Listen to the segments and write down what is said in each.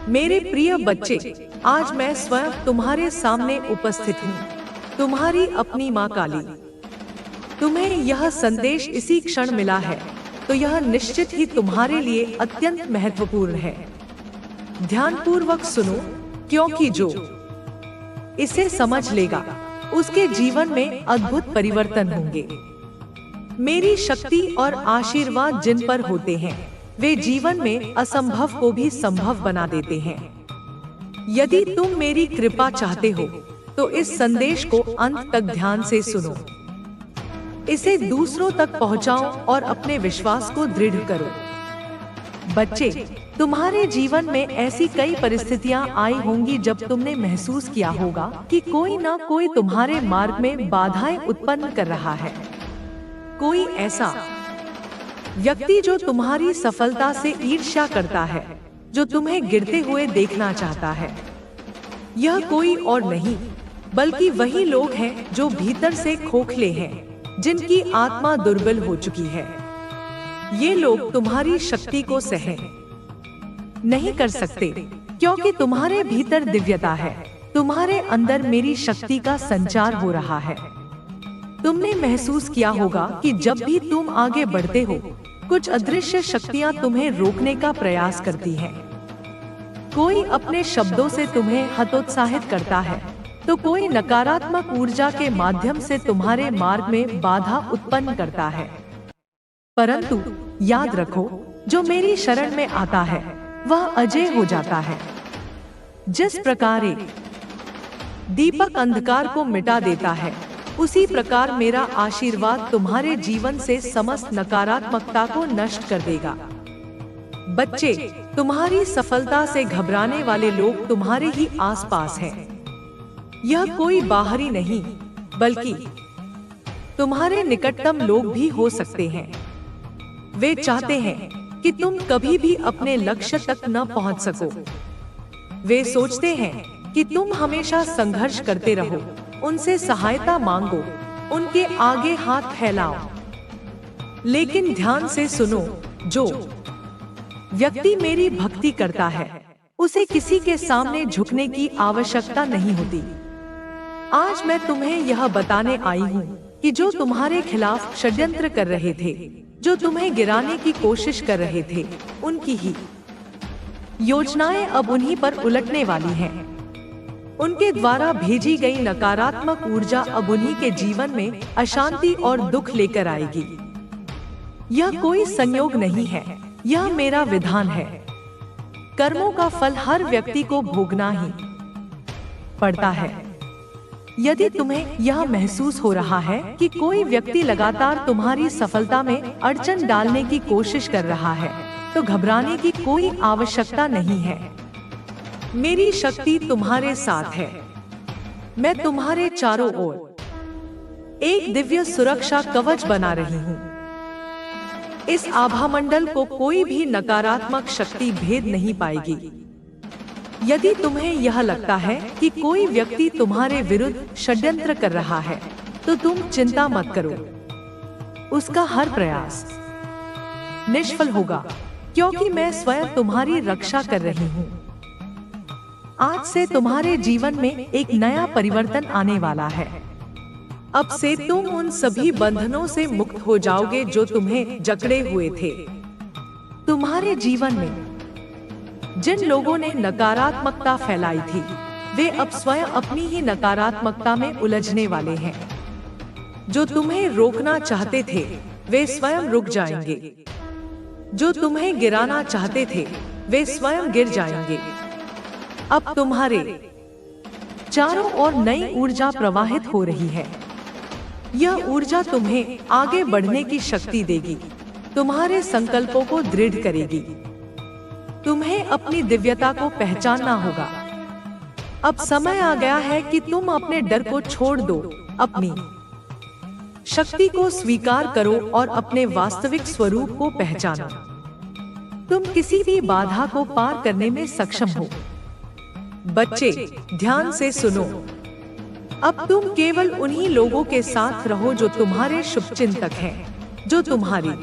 मेरे प्रिय बच्चे, आज मैं स्वयं तुम्हारे सामने उपस्थित हूँ, तुम्हारी अपनी माँ काली। तुम्हें यह संदेश इसी क्षण मिला है, तो यह निश्चित ही तुम्हारे लिए अत्यंत महत्वपूर्ण है। ध्यानपूर्वक सुनो, क्योंकि जो इसे समझ लेगा, उसके जीवन में अद्भुत परिवर्तन होंगे। मेरी शक्ति और आशीर्वाद जिन पर होते हैं, वे जीवन में असंभव को भी संभव बना देते हैं। यदि तुम मेरी कृपा चाहते हो, तो इस संदेश को अंत तक ध्यान से सुनो। इसे दूसरों तक पहुंचाओ और अपने विश्वास को दृढ़ करो। बच्चे, तुम्हारे जीवन में ऐसी कई परिस्थितियां आई होंगी जब तुमने महसूस किया होगा कि कोई ना कोई तुम्हारे मार्ग में बाधाएं उत्पन्न कर रहा है। कोई ऐसा व्यक्ति जो तुम्हारी सफलता से ईर्ष्या करता है, जो तुम्हें गिरते हुए देखना चाहता है। यह कोई और नहीं, बल्कि वही लोग हैं जो भीतर से खोखले हैं, जिनकी आत्मा दुर्बल हो चुकी है। ये लोग तुम्हारी शक्ति को सहन नहीं कर सकते, क्योंकि तुम्हारे भीतर दिव्यता है। तुम्हारे अंदर मेरी शक्ति का संचार हो रहा है। तुमने महसूस किया होगा कि जब भी तुम आगे बढ़ते हो, कुछ अदृश्य शक्तियां तुम्हें रोकने का प्रयास करती हैं। कोई अपने शब्दों से तुम्हें हतोत्साहित करता है, तो कोई नकारात्मक ऊर्जा के माध्यम से तुम्हारे मार्ग में बाधा उत्पन्न करता है। परंतु याद रखो, जो मेरी शरण में आता है, वह अजय हो जाता है। जिस प्रकार एक दीपक अंधकार को मिटा देता है, उसी प्रकार मेरा आशीर्वाद तुम्हारे जीवन से समस्त नकारात्मकता को नष्ट कर देगा। बच्चे, तुम्हारी सफलता से घबराने वाले लोग तुम्हारे ही आसपास हैं। यह कोई बाहरी नहीं, बल्कि तुम्हारे निकटतम लोग भी हो सकते हैं। वे चाहते हैं कि तुम कभी भी अपने लक्ष्य तक न पहुंच सको। वे सोचते हैं कि तुम हमेशा संघर्ष करते रहो, उनसे सहायता मांगो, उनके आगे हाथ फैलाओ। लेकिन ध्यान से सुनो, जो व्यक्ति मेरी भक्ति करता है, उसे किसी के सामने झुकने की आवश्यकता नहीं होती। आज मैं तुम्हें यह बताने आई हूँ कि जो तुम्हारे खिलाफ षड्यंत्र कर रहे थे, जो तुम्हें गिराने की कोशिश कर रहे थे, उनकी ही योजनाएं अब उन्हीं पर उलटने वाली हैं। उनके द्वारा भेजी गई नकारात्मक ऊर्जा अब उन्हीं के जीवन में अशांति और दुख लेकर आएगी। यह कोई संयोग नहीं है, यह मेरा विधान है। कर्मों का फल हर व्यक्ति को भोगना ही पड़ता है। यदि तुम्हें यह महसूस हो रहा है कि कोई व्यक्ति लगातार तुम्हारी सफलता में अड़चन डालने की कोशिश कर रहा है, तो घबराने की कोई आवश्यकता नहीं है। मेरी शक्ति तुम्हारे साथ है। मैं तुम्हारे चारों ओर एक दिव्य सुरक्षा कवच बना रही हूँ। इस आभामंडल को कोई भी नकारात्मक शक्ति भेद नहीं पाएगी। यदि तुम्हें यह लगता है कि कोई व्यक्ति तुम्हारे विरुद्ध षड्यंत्र कर रहा है, तो तुम चिंता मत करो। उसका हर प्रयास निष्फल होगा, क्योंकि मैं स्वयं तुम्हारी रक्षा कर रही हूँ। आज से तुम्हारे जीवन में एक नया परिवर्तन आने वाला है। अब से तुम उन सभी बंधनों से मुक्त हो जाओगे जो तुम्हें जकड़े हुए थे। तुम्हारे जीवन में जिन लोगों ने नकारात्मकता फैलाई थी, वे अब स्वयं अपनी ही नकारात्मकता में उलझने वाले हैं। जो तुम्हें रोकना चाहते थे, वे स्वयं रुक जाएंगे। जो तुम्हें गिराना चाहते थे, वे स्वयं गिर जाएंगे। अब तुम्हारे चारों ओर नई ऊर्जा प्रवाहित हो रही है। यह ऊर्जा तुम्हें आगे बढ़ने की शक्ति देगी, तुम्हारे संकल्पों को दृढ़ करेगी। तुम्हें अपनी दिव्यता को पहचानना होगा। अब समय आ गया है कि तुम अपने डर को छोड़ दो, अपनी शक्ति को स्वीकार करो और अपने वास्तविक स्वरूप को पहचानो। तुम किसी भी बाधा को पार करने में सक्षम हो। बच्चे, ध्यान से सुनो। अब तुम केवल उन्हीं लोगों के साथ रहो जो तुम्हारे शुभचिंतक हैं, जो तुम्हारी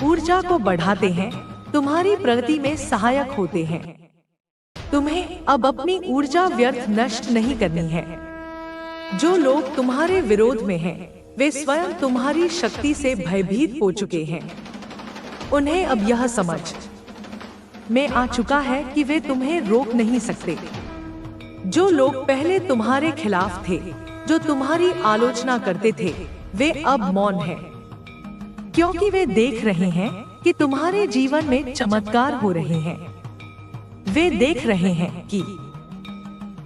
ऊर्जा को बढ़ाते हैं, तुम्हारी प्रगति में सहायक होते हैं। तुम्हें अब अपनी ऊर्जा व्यर्थ नष्ट नहीं करनी है। जो लोग तुम्हारे विरोध में हैं, वे स्वयं तुम्हारी शक्ति से भयभीत हो चुके हैं। उन्हें अब यह समझ में आ चुका है कि वे तुम्हें रोक नहीं सकते। जो लोग पहले तुम्हारे खिलाफ थे, जो तुम्हारी आलोचना करते थे, वे अब मौन हैं, क्योंकि वे देख रहे हैं कि तुम्हारे जीवन में चमत्कार हो रहे हैं। वे देख रहे हैं कि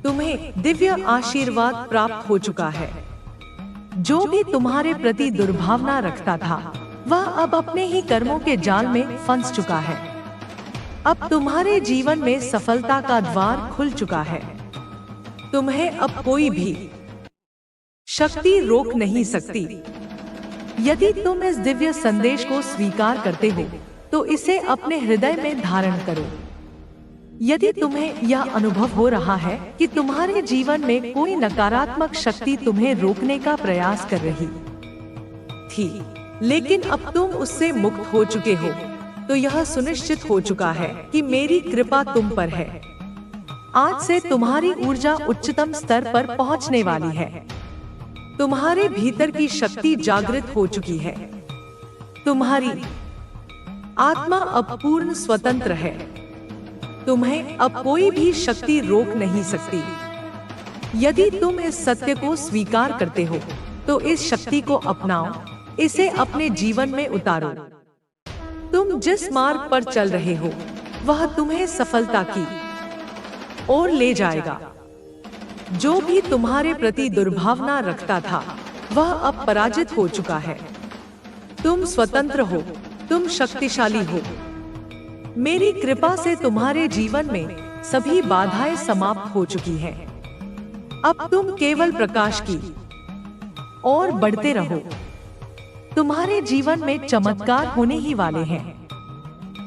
तुम्हें दिव्य आशीर्वाद प्राप्त हो चुका है। जो भी तुम्हारे प्रति दुर्भावना रखता था, वह अब अपने ही कर्मों के जाल में फंस चुका है। अब तुम्हारे जीवन में सफलता का द्वार खुल चुका है। तुम्हें अब कोई भी शक्ति रोक नहीं सकती। यदि तुम इस दिव्य संदेश को स्वीकार करते हो, तो इसे अपने हृदय में धारण करो। यदि तुम्हें यह अनुभव हो रहा है कि तुम्हारे जीवन में कोई नकारात्मक शक्ति तुम्हें रोकने का प्रयास कर रही थी, लेकिन अब तुम उससे मुक्त हो चुके हो, तो यह सुनिश्चित हो चुका है कि मेरी कृपा तुम पर है। आज से तुम्हारी ऊर्जा उच्चतम स्तर पर पहुंचने वाली है। तुम्हारे भीतर की शक्ति जागृत हो चुकी है। तुम्हारी आत्मा अब पूर्ण स्वतंत्र है। तुम्हें अब कोई भी शक्ति रोक नहीं सकती। यदि तुम इस सत्य को स्वीकार करते हो, तो इस शक्ति को अपनाओ, इसे अपने जीवन में उतारो। तुम जिस मार्ग पर चल रहे हो, वह तुम्हें सफलता की ओर ले जाएगा। जो भी तुम्हारे प्रति दुर्भावना रखता था, वह अब पराजित हो चुका है। तुम स्वतंत्र हो, तुम शक्तिशाली हो। मेरी कृपा से तुम्हारे जीवन में सभी बाधाएं समाप्त हो चुकी हैं। अब तुम केवल प्रकाश की ओर बढ़ते रहो। तुम्हारे जीवन में चमत्कार होने ही वाले हैं।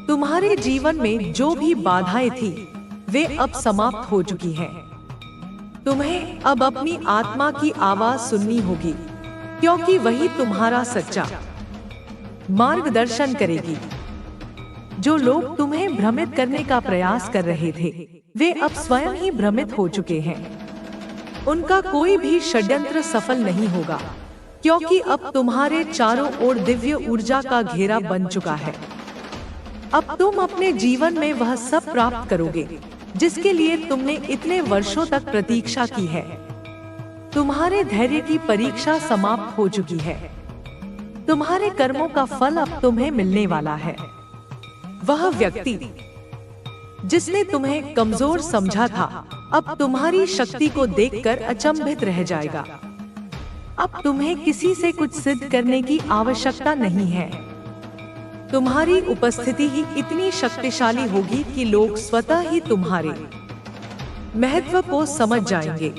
तुम्हारे जीवन में जो भी बाधाएं थी, वे अब समाप्त हो चुकी हैं। तुम्हें अब अपनी आत्मा की आवाज सुननी होगी, क्योंकि वही तुम्हारा सच्चा मार्गदर्शन करेगी। जो लोग तुम्हें भ्रमित करने का प्रयास कर रहे थे, वे अब स्वयं ही भ्रमित हो चुके हैं। उनका कोई भी षड्यंत्र सफल नहीं होगा, क्योंकि अब तुम्हारे चारों ओर दिव्य ऊर्जा का घेरा बन चुका है। अब तुम अपने जीवन में वह सब प्राप्त करोगे जिसके लिए तुमने इतने वर्षों तक प्रतीक्षा की है। तुम्हारे धैर्य की परीक्षा समाप्त हो चुकी है। तुम्हारे कर्मों का फल अब तुम्हें मिलने वाला है। वह व्यक्ति जिसने तुम्हें कमजोर समझा था, अब तुम्हारी शक्ति को देखकर अचंभित रह जाएगा। अब तुम्हें किसी से कुछ सिद्ध करने की आवश्यकता नहीं है। तुम्हारी उपस्थिति ही इतनी शक्तिशाली होगी कि लोग स्वतः ही तुम्हारे महत्व को समझ जाएंगे।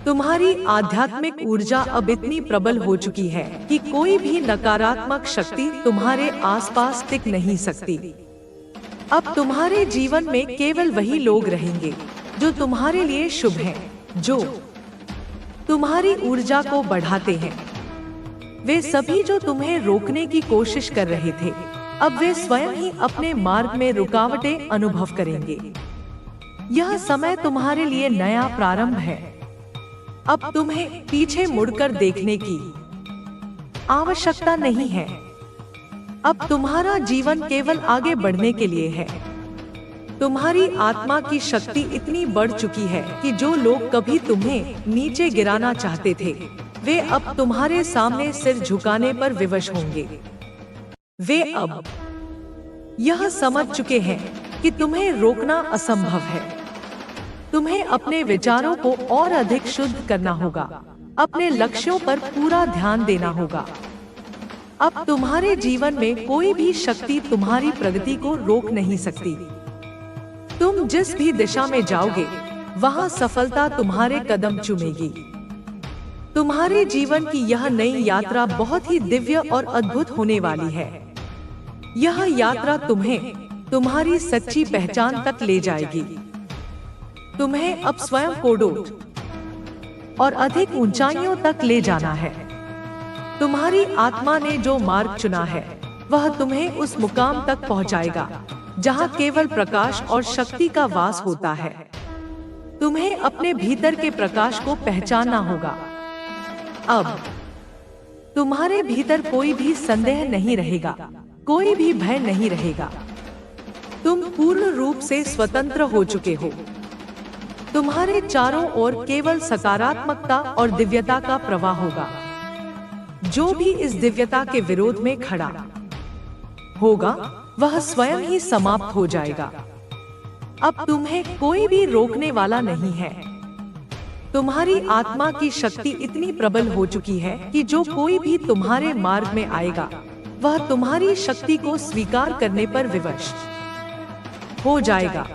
तुम्हारी आध्यात्मिक ऊर्जा अब इतनी प्रबल हो चुकी है कि कोई भी नकारात्मक शक्ति तुम्हारे आसपास टिक नहीं सकती। अब तुम्हारे जीवन में केवल वही लोग रहेंगे जो तुम्हारे लिए शुभ हैं, जो तुम्हारी ऊर्जा को बढ़ाते हैं। वे सभी जो तुम्हें रोकने की कोशिश कर रहे थे, अब वे स्वयं ही अपने मार्ग में रुकावटें अनुभव करेंगे। यह समय तुम्हारे लिए नया प्रारंभ है। अब तुम्हें पीछे मुड़कर देखने की आवश्यकता नहीं है। अब तुम्हारा जीवन केवल आगे बढ़ने के लिए है। तुम्हारी आत्मा की शक्ति इतनी बढ़ चुकी है कि जो लोग कभी तुम्हें नीचे गिराना चाहते थे, वे अब तुम्हारे सामने सिर झुकाने पर विवश होंगे। वे अब यह समझ चुके हैं कि तुम्हें रोकना असंभव है। तुम्हें अपने विचारों को और अधिक शुद्ध करना होगा, अपने लक्ष्यों पर पूरा ध्यान देना होगा। अब तुम्हारे जीवन में कोई भी शक्ति तुम्हारी प्रगति को रोक नहीं सकती। तुम जिस भी दिशा में जाओगे, वहां सफलता तुम्हारे कदम चूमेगी। तुम्हारे जीवन की यह नई यात्रा बहुत ही दिव्य और अद्भुत होने वाली है। यह यात्रा तुम्हें तुम्हारी सच्ची पहचान तक ले जाएगी। तुम्हें अब स्वयं को डोट और अधिक ऊंचाइयों तक ले जाना है। तुम्हारी आत्मा ने जो मार्ग चुना है, वह तुम्हें उस मुकाम तक पहुंचाएगा जहाँ केवल प्रकाश और शक्ति का वास होता है। तुम्हें अपने भीतर के प्रकाश को पहचानना होगा। अब तुम्हारे भीतर कोई भी संदेह नहीं रहेगा, कोई भी भय नहीं रहेगा। तुम पूर्ण रूप से स्वतंत्र हो चुके हो। तुम्हारे चारों ओर केवल सकारात्मकता और दिव्यता का प्रवाह होगा। जो भी इस दिव्यता के विरोध में खड़ा होगा वह स्वयं ही समाप्त हो जाएगा। अब तुम्हें कोई भी रोकने वाला नहीं है। तुम्हारी आत्मा की शक्ति इतनी प्रबल हो चुकी है कि जो कोई भी तुम्हारे मार्ग में आएगा वह तुम्हारी शक्ति को स्वीकार करने पर विवश हो जाएगा।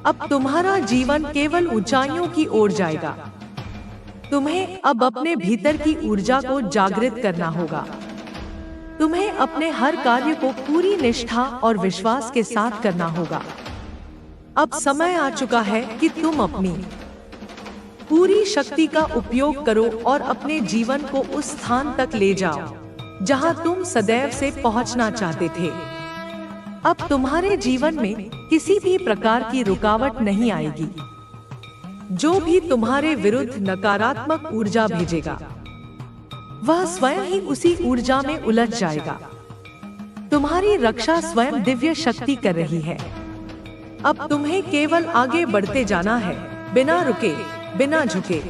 अब तुम्हारा जीवन केवल ऊंचाइयों की ओर जाएगा। तुम्हें अब अपने भीतर की ऊर्जा को जागृत करना होगा। तुम्हें अपने हर कार्य को पूरी निष्ठा और विश्वास के साथ करना होगा। अब समय आ चुका है कि तुम अपनी पूरी शक्ति का उपयोग करो और अपने जीवन को उस स्थान तक ले जाओ जहां तुम सदैव से पहुंचना चाहते थे। अब तुम्हारे जीवन में किसी भी प्रकार की रुकावट नहीं आएगी। जो भी तुम्हारे विरुद्ध नकारात्मक ऊर्जा भेजेगा वह स्वयं ही उसी ऊर्जा में उलझ जाएगा। तुम्हारी रक्षा स्वयं दिव्य शक्ति कर रही है। अब तुम्हें केवल आगे बढ़ते जाना है, बिना रुके, बिना झुके।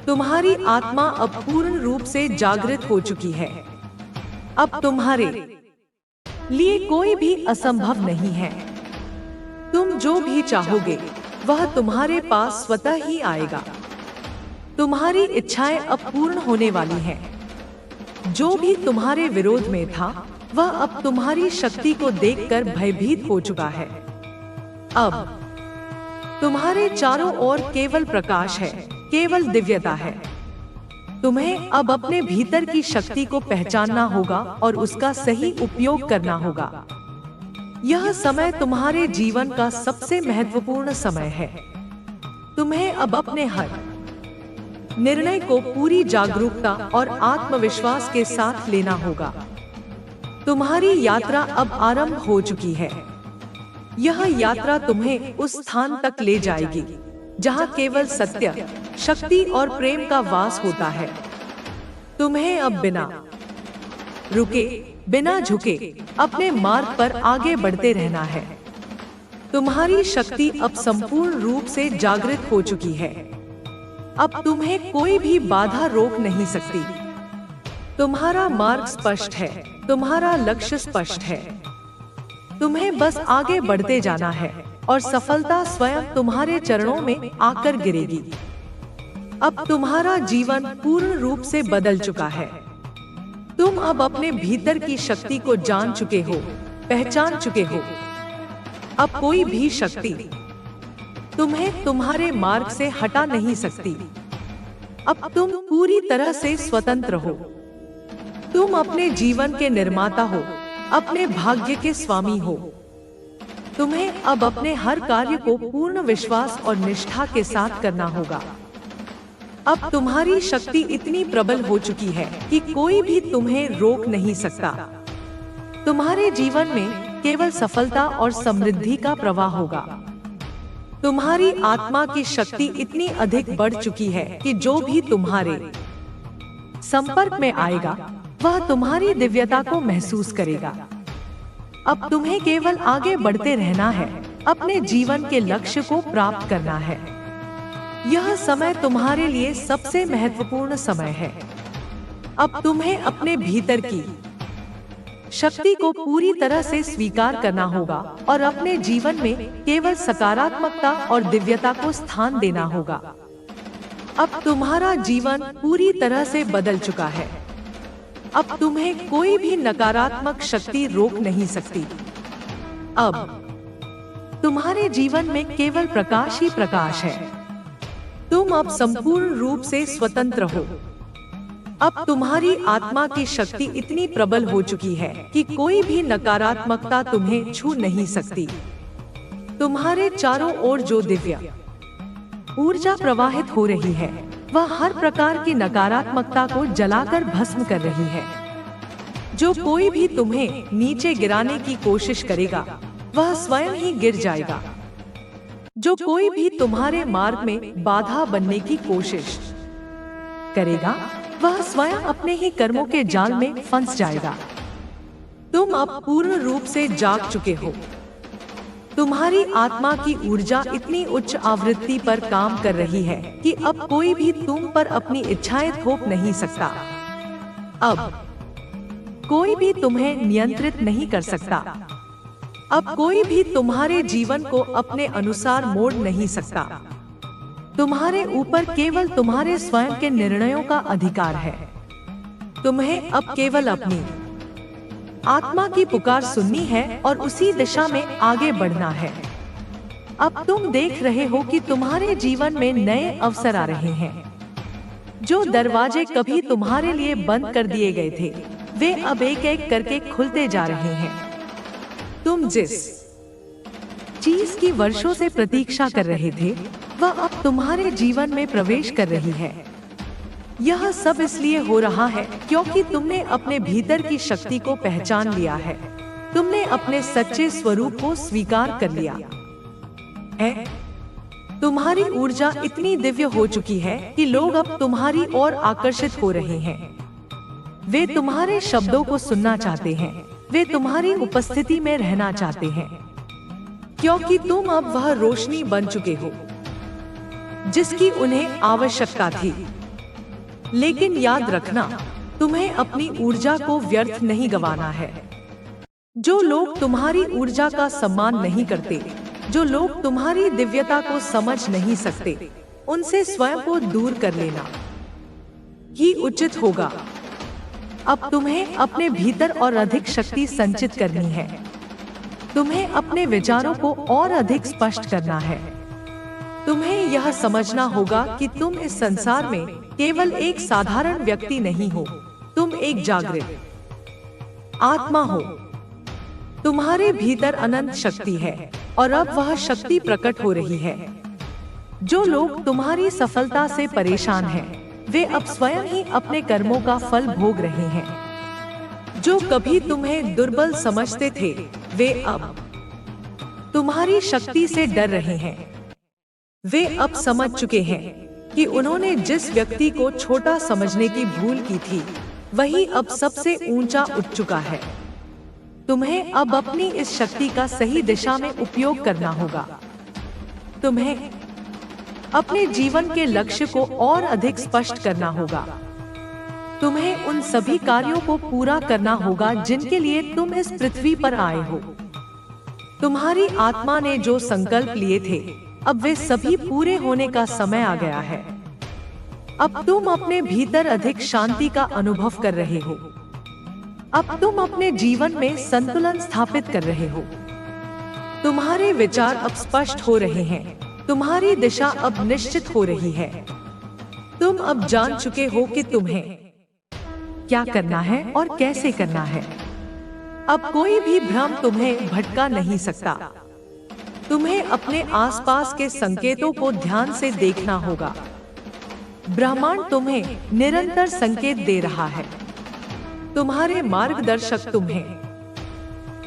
तुम्हारी आत्मा अब पूर्ण रूप से जागृत हो चुकी है। अब तुम्हारे लिए कोई भी असंभव नहीं है। तुम जो भी चाहोगे वह तुम्हारे पास स्वतः ही आएगा। तुम्हारी इच्छाएं अब पूर्ण होने वाली हैं। जो भी तुम्हारे विरोध में था वह अब तुम्हारी शक्ति को देखकर भयभीत हो चुका है। अब तुम्हारे चारों ओर केवल प्रकाश है, केवल दिव्यता है। तुम्हें अब अपने भीतर की शक्ति को पहचानना होगा और उसका सही उपयोग करना होगा। यह समय तुम्हारे जीवन का सबसे महत्वपूर्ण समय है। तुम्हें अब अपने हर निर्णय को पूरी जागरूकता और आत्मविश्वास के साथ लेना होगा। तुम्हारी यात्रा अब आरंभ हो चुकी है। यह यात्रा तुम्हें उस स्थान तक ले जाएगी जहां केवल सत्य, शक्ति और प्रेम का वास होता है। तुम्हें अब बिना रुके, बिना झुके अपने मार्ग पर आगे बढ़ते रहना है। तुम्हारी शक्ति अब संपूर्ण रूप से जागृत हो चुकी है। अब तुम्हें कोई भी बाधा रोक नहीं सकती। तुम्हारा मार्ग स्पष्ट है, तुम्हारा लक्ष्य स्पष्ट है। तुम्हें बस आगे बढ़ते जाना है और सफलता स्वयं तुम्हारे चरणों में आकर गिरेगी। अब तुम्हारा जीवन पूर्ण रूप से बदल चुका है। तुम अब अपने भीतर की शक्ति को जान चुके हो, पहचान चुके हो। अब कोई भी शक्ति तुम्हें तुम्हारे मार्ग से हटा नहीं सकती। अब तुम पूरी तरह से स्वतंत्र हो। तुम अपने जीवन के निर्माता हो, अपने भाग्य के स्वामी हो। तुम्हें अब अपने हर कार्य को पूर्ण विश्वास और निष्ठा के साथ करना होगा। अब तुम्हारी शक्ति इतनी प्रबल हो चुकी है कि कोई भी तुम्हें रोक नहीं सकता। तुम्हारे जीवन में केवल सफलता और समृद्धि का प्रवाह होगा। तुम्हारी आत्मा की शक्ति इतनी अधिक बढ़ चुकी है कि जो भी तुम्हारे संपर्क में आएगा वह तुम्हारी दिव्यता को महसूस करेगा। अब तुम्हें केवल आगे बढ़ते रहना है, अपने जीवन के लक्ष्य को प्राप्त करना है। यह समय तुम्हारे लिए सबसे महत्वपूर्ण समय है। अब तुम्हें अपने भीतर की शक्ति को पूरी तरह से स्वीकार करना होगा और अपने जीवन में केवल सकारात्मकता और दिव्यता को स्थान देना होगा। अब तुम्हारा जीवन पूरी तरह से बदल चुका है। अब तुम्हें कोई भी नकारात्मक शक्ति रोक नहीं सकती। अब तुम्हारे जीवन में केवल प्रकाश ही प्रकाश है। तुम अब संपूर्ण रूप से स्वतंत्र हो। अब तुम्हारी आत्मा की शक्ति इतनी प्रबल हो चुकी है कि कोई भी नकारात्मकता तुम्हें छू नहीं सकती। तुम्हारे चारों ओर जो दिव्य ऊर्जा प्रवाहित हो रही है वह हर प्रकार की नकारात्मकता को जलाकर भस्म कर रही है। जो कोई भी तुम्हें नीचे गिराने की कोशिश करेगा वह स्वयं ही गिर जाएगा। जो कोई भी तुम्हारे मार्ग में बाधा बनने की कोशिश करेगा वह स्वयं अपने ही कर्मों के जाल में फंस जाएगा। तुम अब पूर्ण रूप से जाग चुके हो। तुम्हारी आत्मा की ऊर्जा इतनी उच्च आवृत्ति पर काम कर रही है कि अब कोई भी तुम पर अपनी इच्छाएं थोप नहीं सकता। अब कोई भी तुम्हें नियंत्रित नहीं कर सकता। अब कोई भी तुम्हारे जीवन को अपने अनुसार मोड़ नहीं सकता। तुम्हारे ऊपर केवल तुम्हारे स्वयं के निर्णयों का अधिकार है। तुम्हें अब केवल अपनी आत्मा की पुकार सुननी है और उसी दिशा में आगे बढ़ना है। अब तुम देख रहे हो कि तुम्हारे जीवन में नए अवसर आ रहे हैं। जो दरवाजे कभी तुम्हारे लिए बंद कर दिए गए थे वे अब एक एक करके खुलते जा रहे हैं। तुम जिस चीज की वर्षों से प्रतीक्षा कर रहे थे वह अब तुम्हारे जीवन में प्रवेश कर रही है। यह सब इसलिए हो रहा है क्योंकि तुमने अपने भीतर की शक्ति को पहचान लिया है। तुमने अपने सच्चे स्वरूप को स्वीकार कर लिया है। तुम्हारी ऊर्जा इतनी दिव्य हो चुकी है कि लोग अब तुम्हारी ओर आकर्षित हो रहे हैं। वे तुम्हारे शब्दों को सुनना चाहते हैं। वे तुम्हारी उपस्थिति में रहना चाहते हैं क्योंकि तुम अब वह रोशनी बन चुके हो जिसकी उन्हें आवश्यकता थी। लेकिन याद रखना, तुम्हें अपनी ऊर्जा को व्यर्थ नहीं गंवाना है। जो लोग तुम्हारी ऊर्जा का सम्मान नहीं करते, जो लोग तुम्हारी दिव्यता को समझ नहीं सकते, उनसे स्वयं को दूर कर लेना ही उचित होगा। अब तुम्हें अपने भीतर और अधिक शक्ति संचित करनी है। तुम्हें अपने विचारों को और अधिक स्पष्ट करना है। तुम्हें यह समझना होगा कि तुम इस संसार में केवल एक साधारण व्यक्ति नहीं हो, तुम एक जागृत आत्मा हो। तुम्हारे भीतर अनंत शक्ति है और अब वह शक्ति प्रकट हो रही है। जो लोग तुम्हारी सफलता से परेशान हैं, वे अब स्वयं ही अपने कर्मों का फल भोग रहे हैं। जो कभी तुम्हें दुर्बल समझते थे, वे अब तुम्हारी शक्ति से डर रहे हैं। वे अब समझ चुके हैं कि उन्होंने जिस व्यक्ति को छोटा समझने की भूल की थी, वही अब सबसे ऊंचा उठ चुका है। तुम्हें अब अपनी इस शक्ति का सही दिशा में उपयोग करना होगा। तुम्हें अपने जीवन के लक्ष्य को और अधिक स्पष्ट करना होगा। तुम्हें उन सभी कार्यों को पूरा करना होगा जिनके लिए तुम इस पृथ्वी पर आए हो। तुम्हारी आत्मा ने जो संकल्प लिए थे, अब वे सभी पूरे होने का समय आ गया है। अब तुम अपने भीतर अधिक शांति का अनुभव कर रहे हो। अब तुम अपने जीवन में संतुलन स्थापित कर रहे हो। तुम्हारे विचार अब स्पष्ट हो रहे हैं। तुम्हारी दिशा अब निश्चित हो रही है। तुम अब जान चुके हो कि तुम्हें क्या करना है और कैसे करना है। अब कोई भी भ्रम तुम्हें भटका नहीं सकता। तुम्हें अपने आसपास के संकेतों को ध्यान से देखना होगा। ब्रह्मांड तुम्हें निरंतर संकेत दे रहा है। तुम्हारे मार्गदर्शक तुम्हें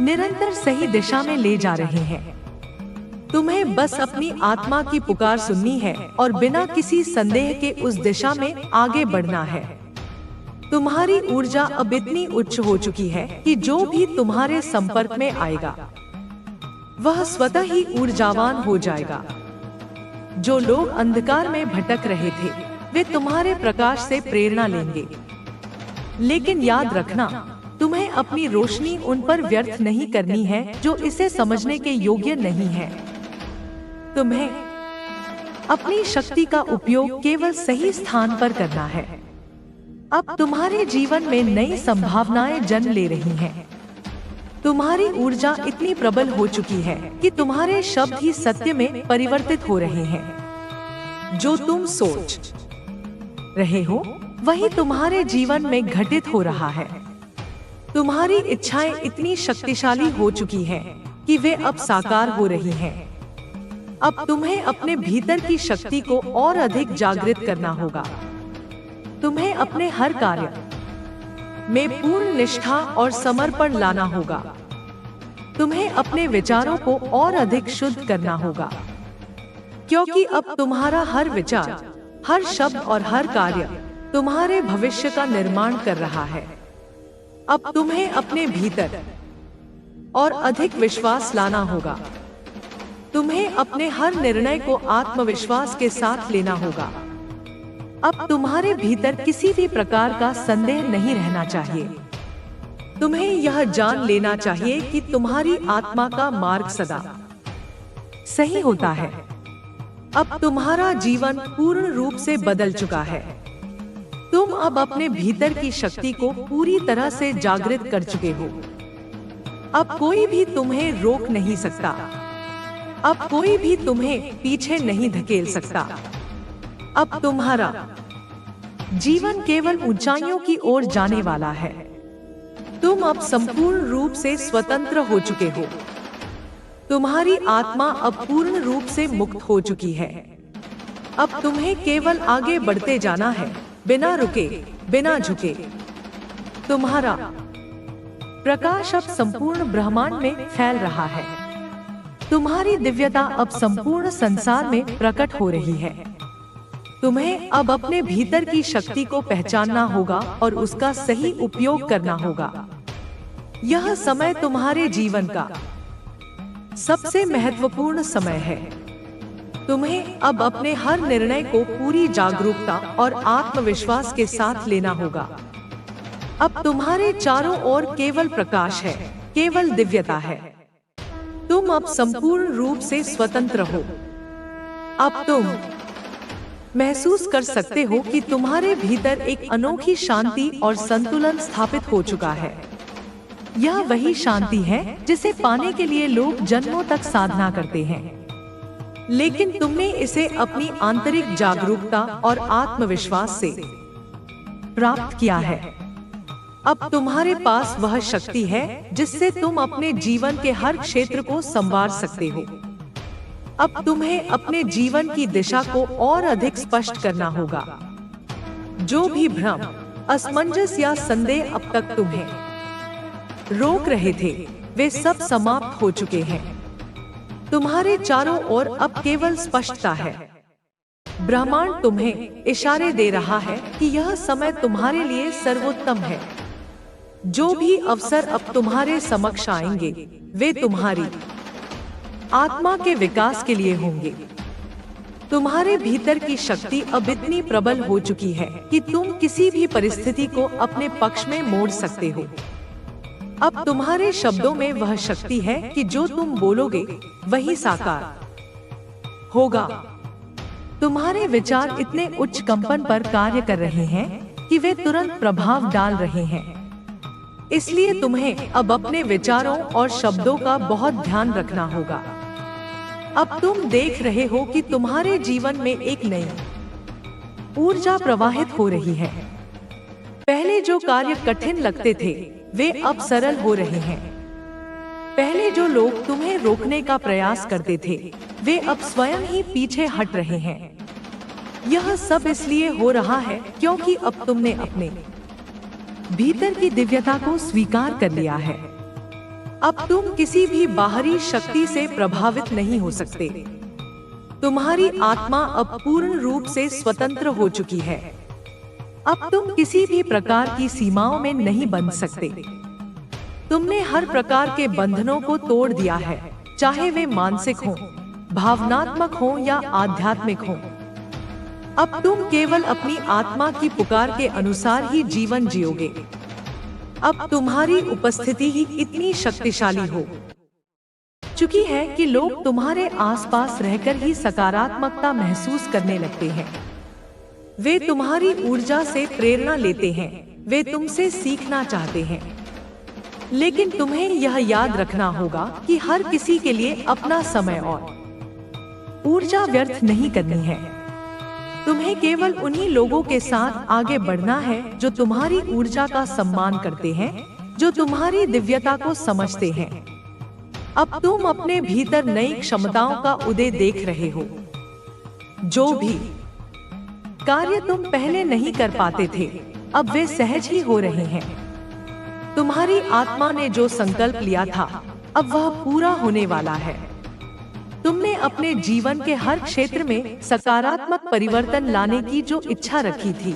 निरंतर सही दिशा में ले जा रहे हैं। तुम्हें बस अपनी आत्मा की पुकार सुननी है और बिना किसी संदेह के उस दिशा में आगे बढ़ना है। तुम्हारी ऊर्जा अब इतनी उच्च हो चुकी है कि जो भी तुम्हारे संपर्क में आएगा वह स्वतः ही ऊर्जावान हो जाएगा। जो लोग अंधकार में भटक रहे थे, वे तुम्हारे प्रकाश से प्रेरणा लेंगे। लेकिन याद रखना, तुम्हें अपनी रोशनी उन पर व्यर्थ नहीं करनी है जो इसे समझने के योग्य नहीं है। तुम्हें अपनी शक्ति का उपयोग केवल सही स्थान पर करना है। अब तुम्हारे जीवन में नई संभावनाएं जन्म ले रही हैं। तुम्हारी ऊर्जा इतनी प्रबल हो चुकी है कि तुम्हारे शब्द ही सत्य में परिवर्तित हो रहे हैं। जो तुम सोच रहे हो, वही तुम्हारे जीवन में घटित हो रहा है। तुम्हारी इच्छाएं इतनी शक्तिशाली हो चुकी हैं कि वे अब साकार हो रही हैं। अब तुम्हें अपने भीतर की शक्ति को और अधिक जागृत करना होगा। तुम्हें अपने हर कार्य में पूर्ण निष्ठा और समर्पण लाना होगा। तुम्हें अपने विचारों को और अधिक शुद्ध करना होगा, क्योंकि अब तुम्हारा हर विचार, हर शब्द और हर कार्य तुम्हारे भविष्य का निर्माण कर रहा है। अब तुम्हें अपने भीतर और अधिक विश्वास लाना होगा। तुम्हें अपने हर निर्णय को आत्मविश्वास के साथ लेना होगा। अब तुम्हारे भीतर किसी भी प्रकार का संदेह नहीं रहना चाहिए। तुम्हें यह जान लेना चाहिए कि तुम्हारी आत्मा का मार्ग सदा सही होता है। अब तुम्हारा जीवन पूर्ण रूप से बदल चुका है। तुम अब अपने भीतर की शक्ति को पूरी तरह से जागृत कर चुके हो। अब कोई भी तुम्हें रोक नहीं सकता। अब कोई भी तुम्हें पीछे नहीं धकेल सकता। अब तुम्हारा जीवन केवल ऊंचाइयों की ओर जाने वाला है। तुम अब संपूर्ण रूप से स्वतंत्र हो चुके हो। तुम्हारी आत्मा अब पूर्ण रूप से मुक्त हो चुकी है। अब तुम्हें केवल आगे बढ़ते जाना है, बिना रुके, बिना झुके। तुम्हारा प्रकाश अब संपूर्ण ब्रह्मांड में फैल रहा है। तुम्हारी दिव्यता अब संपूर्ण संसार में प्रकट हो रही है। तुम्हें अब अपने भीतर की शक्ति को पहचानना होगा और उसका सही उपयोग करना होगा। यह समय तुम्हारे जीवन का सबसे महत्वपूर्ण समय है। तुम्हें अब अपने हर निर्णय को पूरी जागरूकता और आत्मविश्वास के साथ लेना होगा। अब तुम्हारे चारों ओर केवल प्रकाश है, केवल दिव्यता है। तुम अब संपूर्ण रूप से स्वतंत्र हो। अब तुम महसूस कर सकते हो कि तुम्हारे भीतर एक अनोखी शांति और संतुलन स्थापित हो चुका है। यह वही शांति है जिसे पाने के लिए लोग जन्मों तक साधना करते हैं, लेकिन तुमने इसे अपनी आंतरिक जागरूकता और आत्मविश्वास से प्राप्त किया है। अब तुम्हारे पास वह शक्ति है जिससे तुम अपने जीवन के हर क्षेत्र को संवार सकते हो। अब तुम्हें अपने जीवन की दिशा को और अधिक स्पष्ट करना होगा। जो भी भ्रम, असमंजस या संदेह अब तक तुम्हें रोक रहे थे, वे सब समाप्त हो चुके हैं। तुम्हारे चारों ओर अब केवल स्पष्टता है। ब्रह्मांड तुम्हें इशारे दे रहा है कि यह समय तुम्हारे लिए सर्वोत्तम है। जो भी अवसर अब तुम्हारे समक्ष आएंगे, वे तुम्हारी आत्मा के विकास के लिए होंगे। तुम्हारे भीतर की शक्ति अब इतनी प्रबल हो चुकी है कि तुम किसी भी परिस्थिति को अपने पक्ष में मोड़ सकते हो। अब तुम्हारे शब्दों में वह शक्ति है कि जो तुम बोलोगे वही साकार होगा। तुम्हारे विचार इतने उच्च कंपन पर कार्य कर रहे हैं कि वे तुरंत प्रभाव डाल रहे हैं। इसलिए तुम्हें अब अपने विचारों और शब्दों का बहुत ध्यान रखना होगा। अब तुम देख रहे हो कि तुम्हारे जीवन में एक नई ऊर्जा प्रवाहित हो रही है। पहले जो कार्य कठिन लगते थे, वे अब सरल हो रहे हैं। पहले जो लोग तुम्हें रोकने का प्रयास करते थे, वे अब स्वयं ही पीछे हट रहे हैं। यह सब इसलिए हो रहा है क्योंकि अब तुमने अपने भीतर की दिव्यता को स्वीकार कर लिया है। अब तुम किसी भी बाहरी शक्ति से प्रभावित नहीं हो सकते। तुम्हारी आत्मा अब पूर्ण रूप से स्वतंत्र हो चुकी है। अब तुम किसी भी प्रकार की सीमाओं में नहीं बंध सकते। तुमने हर प्रकार के बंधनों को तोड़ दिया है, चाहे वे मानसिक हों, भावनात्मक हों या आध्यात्मिक हों। अब तुम केवल अपनी आत्मा की पुकार के अनुसार ही जीवन जियोगे। अब तुम्हारी उपस्थिति ही इतनी शक्तिशाली हो चुकी है कि लोग तुम्हारे आसपास रहकर ही सकारात्मकता महसूस करने लगते हैं। वे तुम्हारी ऊर्जा से प्रेरणा लेते हैं, वे तुमसे सीखना चाहते हैं। लेकिन तुम्हें यह याद रखना होगा कि हर किसी के लिए अपना समय और ऊर्जा व्यर्थ नहीं करनी है। तुम्हें केवल उन्हीं लोगों के साथ आगे बढ़ना है जो तुम्हारी ऊर्जा का सम्मान करते हैं, जो तुम्हारी दिव्यता को समझते हैं। अब तुम अपने भीतर नई क्षमताओं का उदय देख रहे हो। जो भी कार्य तुम पहले नहीं कर पाते थे, अब वे सहज ही हो रहे हैं। तुम्हारी आत्मा ने जो संकल्प लिया था अब वह पूरा होने वाला है। तुमने अपने जीवन के हर क्षेत्र में सकारात्मक परिवर्तन लाने की जो इच्छा रखी थी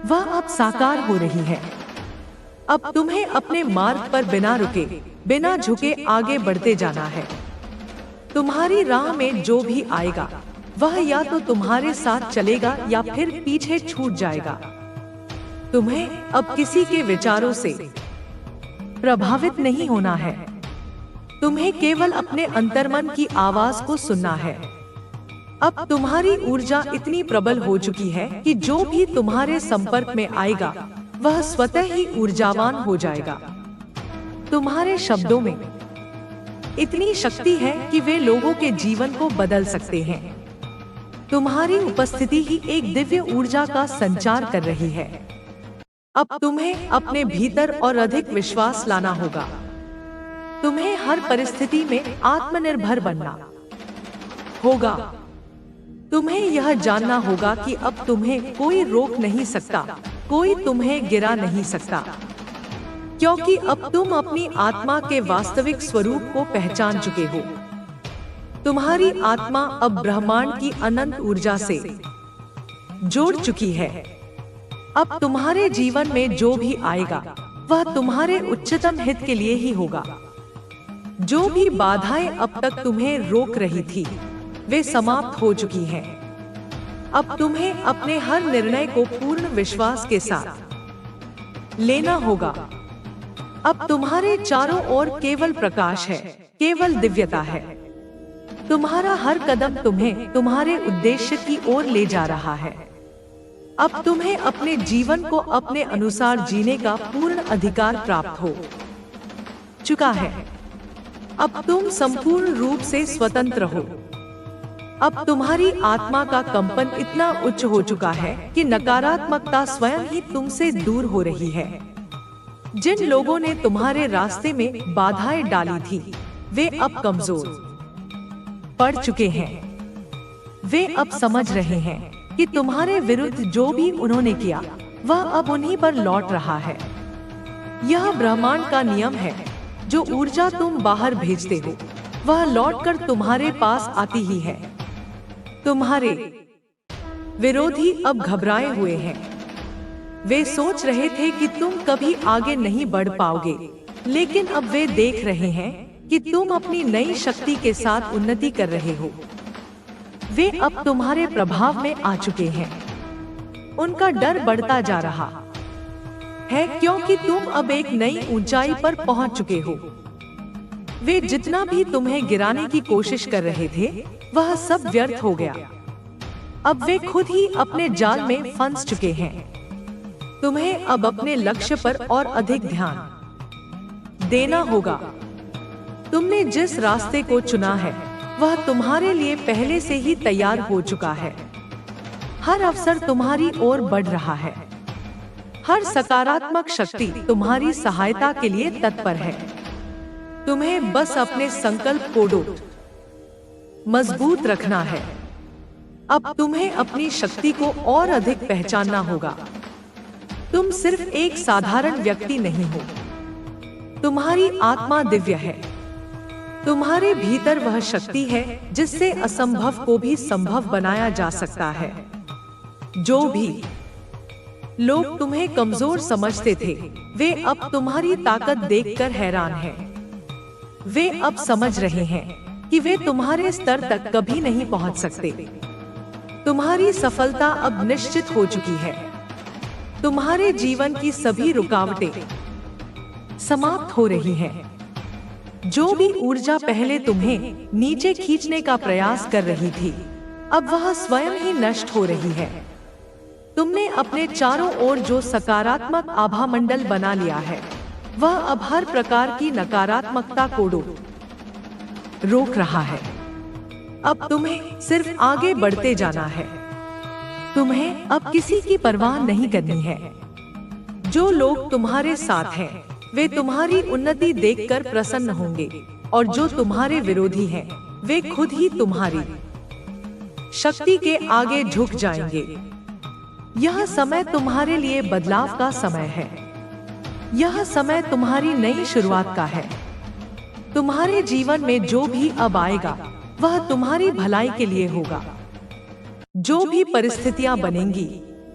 वह अब साकार हो रही है। अब तुम्हें अपने मार्ग पर बिना रुके, बिना झुके आगे बढ़ते जाना है। तुम्हारी राह में जो भी आएगा वह या तो तुम्हारे साथ चलेगा या फिर पीछे छूट जाएगा। तुम्हें अब किसी के विचारों से प्रभावित नहीं होना है। तुम्हें केवल अपने अंतर्मन की आवाज को सुनना है। अब तुम्हारी ऊर्जा इतनी प्रबल हो चुकी है कि जो भी तुम्हारे संपर्क में आएगा वह स्वतः ही ऊर्जावान हो जाएगा। तुम्हारे शब्दों में इतनी शक्ति है कि वे लोगों के जीवन को बदल सकते हैं। तुम्हारी उपस्थिति ही एक दिव्य ऊर्जा का संचार कर रही है। अब तुम्हें अपने भीतर और अधिक विश्वास लाना होगा। तुम्हें हर परिस्थिति में आत्मनिर्भर बनना होगा। तुम्हें यह जानना होगा कि अब तुम्हें कोई रोक नहीं सकता, कोई तुम्हें गिरा नहीं सकता, क्योंकि अब तुम अपनी आत्मा के वास्तविक स्वरूप को पहचान चुके हो। तुम्हारी आत्मा अब ब्रह्मांड की अनंत ऊर्जा से जुड़ चुकी है। अब तुम्हारे जीवन में जो भी आएगा वह तुम्हारे उच्चतम हित के लिए ही होगा। जो भी बाधाएं अब तक तुम्हें रोक रही थी वे समाप्त हो चुकी हैं। अब तुम्हें अपने हर निर्णय को पूर्ण विश्वास के साथ लेना होगा। अब तुम्हारे चारों ओर केवल प्रकाश है, केवल दिव्यता है। तुम्हारा हर कदम तुम्हें तुम्हारे उद्देश्य की ओर ले जा रहा है। अब तुम्हें अपने जीवन को अपने अनुसार जीने का पूर्ण अधिकार प्राप्त हो चुका है। अब तुम संपूर्ण रूप से स्वतंत्र हो। अब तुम्हारी आत्मा का कंपन इतना उच्च हो चुका है कि नकारात्मकता स्वयं ही तुमसे दूर हो रही है। जिन लोगों ने तुम्हारे रास्ते में बाधाएं डाली थी वे अब कमजोर पड़ चुके हैं। वे अब समझ रहे हैं कि तुम्हारे विरुद्ध जो भी उन्होंने किया वह अब उन्हीं पर लौट रहा है। यह ब्रह्मांड का नियम है। जो ऊर्जा तुम बाहर भेजते हो वह लौटकर तुम्हारे पास आती ही है। तुम्हारे विरोधी अब घबराए हुए हैं। वे सोच रहे थे कि तुम कभी आगे नहीं बढ़ पाओगे, लेकिन अब वे देख रहे हैं कि तुम अपनी नई शक्ति के साथ उन्नति कर रहे हो। वे अब तुम्हारे प्रभाव में आ चुके हैं। उनका डर बढ़ता जा रहा है क्योंकि तुम अब एक नई ऊंचाई पर पहुंच चुके हो। वे जितना भी तुम्हें गिराने की कोशिश कर रहे थे वह सब व्यर्थ हो गया। अब वे खुद ही अपने जाल में फंस चुके हैं। तुम्हें अब अपने लक्ष्य पर और अधिक ध्यान देना होगा। तुमने जिस रास्ते को चुना है वह तुम्हारे लिए पहले से ही तैयार हो चुका है। हर अवसर तुम्हारी ओर बढ़ रहा है। हर सकारात्मक शक्ति तुम्हारी सहायता के लिए तत्पर है। तुम्हें बस अपने संकल्प को मजबूत रखना है। अब तुम्हें अपनी शक्ति को और अधिक पहचानना होगा। तुम सिर्फ एक साधारण व्यक्ति नहीं हो। तुम्हारी आत्मा दिव्य है। तुम्हारे भीतर वह शक्ति है जिससे असंभव को भी संभव बनाया जा सकता है। जो भी लोग तुम्हें कमजोर समझते थे वे अब तुम्हारी ताकत देखकर हैरान हैं। वे अब समझ रहे हैं कि वे तुम्हारे स्तर तक कभी नहीं पहुंच सकते। तुम्हारी सफलता अब निश्चित हो चुकी है। तुम्हारे जीवन की सभी रुकावटें समाप्त हो रही हैं। जो भी ऊर्जा पहले तुम्हें नीचे खींचने का प्रयास कर रही थी अब वह स्वयं ही नष्ट हो रही है। तुमने अपने चारों ओर जो सकारात्मक आभा मंडल बना लिया है वह अब हर प्रकार की नकारात्मकता को रोक रहा है। अब तुम्हें सिर्फ आगे बढ़ते जाना है। तुम्हें अब किसी की परवाह नहीं करनी है। जो लोग तुम्हारे साथ हैं वे तुम्हारी उन्नति देखकर प्रसन्न होंगे और जो तुम्हारे विरोधी हैं वे खुद ही तुम्हारी शक्ति के आगे झुक जाएंगे। यह समय तुम्हारे लिए बदलाव का समय है। यह समय तुम्हारी नई शुरुआत का है। तुम्हारे जीवन में जो भी अब आएगा वह तुम्हारी भलाई के लिए होगा। जो भी परिस्थितियां बनेंगी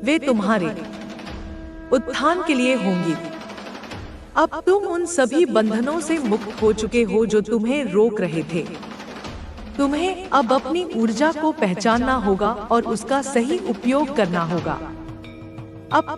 वे तुम्हारे उत्थान के लिए होंगी। अब तुम उन सभी बंधनों से मुक्त हो चुके हो जो तुम्हें रोक रहे थे। तुम्हें अब अपनी ऊर्जा को पहचानना होगा और उसका सही उपयोग करना होगा। अब